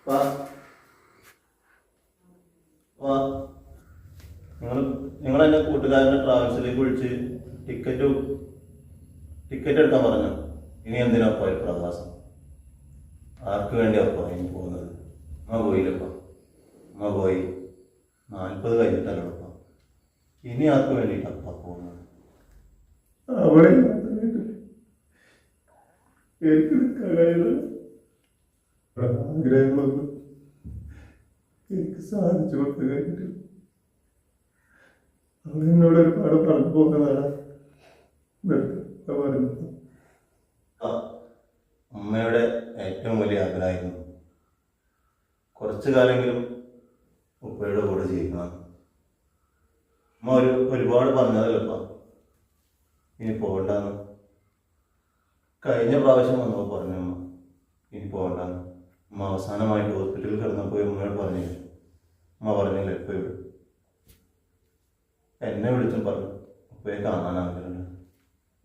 വാ വാ നിങ്ങൾ നിങ്ങൾ എൻ്റെ കൂട്ടുകാരനെ ട്രാവൽസിലേക്ക് വിളിച്ച് ടിക്കറ്റ് ടിക്കറ്റ് എടുക്കാൻ പറഞ്ഞു. ഇനി എന്തിനാ പോയ പ്രവാസം? ആർക്ക് വേണ്ടിയാപ്പോ ഇനി പോകുന്നത്? അമ്മ പോയില്ലപ്പോ, അമ്മ പോയി 40 കഴിഞ്ഞിട്ടല്ലോപ്പ. ഇനി ആർക്ക് വേണ്ടിയിട്ടപ്പ പോകുന്നത്? അവിടെ എനിക്ക് ആഗ്രഹങ്ങളൊന്നും എനിക്ക് സാധിച്ചു കൊടുത്തു കഴിഞ്ഞിട്ട് അവൾ എന്നോട് ഒരുപാട് പറഞ്ഞു പോകുന്നതാണ് പറയുന്നത്. അമ്മയുടെ ഏറ്റവും വലിയ ആഗ്രഹമായിരുന്നു കുറച്ചു കാലെങ്കിലും ഉപ്പയുടെ കൂടെ ജീവിക്കണം. അമ്മ ഒരുപാട് പറഞ്ഞതല്ലപ്പ ഇനി പോകണ്ടെന്ന്. കഴിഞ്ഞ പ്രാവശ്യം വന്നപ്പോൾ പറഞ്ഞു അമ്മ ഇനി പോകണ്ടെന്ന്. അമ്മ അവസാനമായിട്ട് ഹോസ്പിറ്റലിൽ കിടന്നപ്പോൾ ഉമ്മയോട് പറഞ്ഞില്ല. അമ്മ പറഞ്ഞില്ല എപ്പോഴും എന്നെ വിളിച്ചും പറഞ്ഞു ഉപ്പയെ കാണാൻ ആഗ്രഹമുണ്ട്.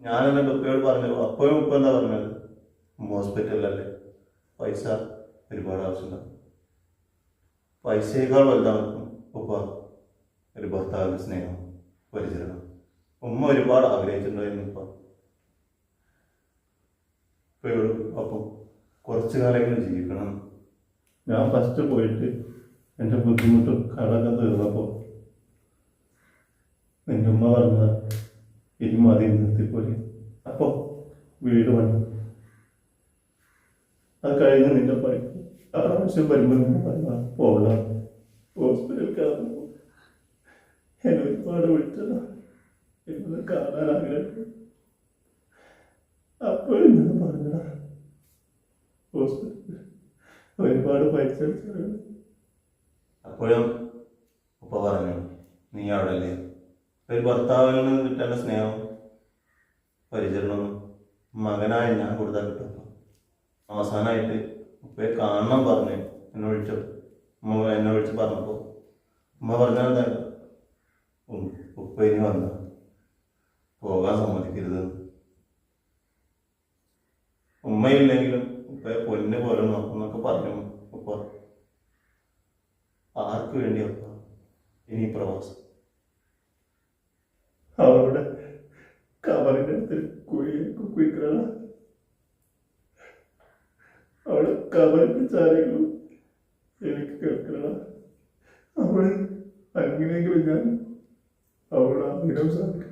ഞാൻ എന്നിട്ട് ഉപ്പയോട് പറഞ്ഞു. അപ്പോഴും ഉപ്പ എന്താ പറഞ്ഞത്? ഹോസ്പിറ്റലിലല്ലേ, പൈസ ഒരുപാട് ആവശ്യമുണ്ടാകും. പൈസയേക്കാൾ വലുതാണ് ഉപ്പ ഒരു ഭർത്താവിൻ്റെ സ്നേഹം, പരിചരണം. ഉമ്മ ഒരുപാട് ആഗ്രഹിച്ചിട്ടുണ്ടായിരുന്നു ഉപ്പയോട്. അപ്പം കുറച്ചു കാലമെങ്കിലും ജീവിക്കണം. ഞാൻ ഫസ്റ്റ് പോയിട്ട് എൻ്റെ ബുദ്ധിമുട്ടും കടമൊക്കെ തീർന്നപ്പോൾ എൻ്റെ ഉമ്മ പറഞ്ഞ ഇനി മതി നിർത്തിപ്പോയി. അപ്പോൾ വീട് പണി അത് കഴിഞ്ഞ് നിന്റെ പഠിപ്പ് ആവശ്യം വരുമ്പോൾ നിങ്ങൾ പറഞ്ഞാൽ പോകണം. ഹോസ്പിറ്റലിൽ കിടന്നു എന്നെ ഒരുപാട് വിളിച്ചതാ, എന്നെ കാണാൻ ആഗ്രഹം. അപ്പോഴും ഞാൻ പറഞ്ഞതാ ഹോസ്പിറ്റലിൽ ഒരുപാട് പൈസ. അപ്പോഴും ഉപ്പ പറഞ്ഞു നീ അവിടെ അല്ലേ, ഒരു ഭർത്താവിൽ നിന്ന് കിട്ടേണ്ട സ്നേഹം പരിചരണം മകനായ ഞാൻ കൊടുത്താൽ കിട്ടും. അവസാനമായിട്ട് ഉപ്പയെ കാണണം പറഞ്ഞു എന്നെ വിളിച്ചു. എന്നെ വിളിച്ച് പറഞ്ഞപ്പോൾ ഉമ്മ പറഞ്ഞാൽ എന്താ, ഉപ്പ ഇനി വന്ന പോകാൻ സമ്മതിക്കരുത്. ഉമ്മയില്ലെങ്കിലും ഉപ്പയെ പൊന്നു പോലെ നോക്കുന്നൊക്കെ പറഞ്ഞു ഉപ്പ. ആർക്ക് വേണ്ടി ഉപ്പ ഇനി പ്രവാസം? അവളുടെ കവറിൻ്റെ അടുത്ത് കുഴിക്കണം. അവിടെ കവറിൻ്റെ ചാരങ്ങളും എനിക്ക് കേൾക്കണം. അവൾ അങ്ങനെയെങ്കിലും ഞാൻ അവളുടെ ആഗ്രഹം സാധിക്കും.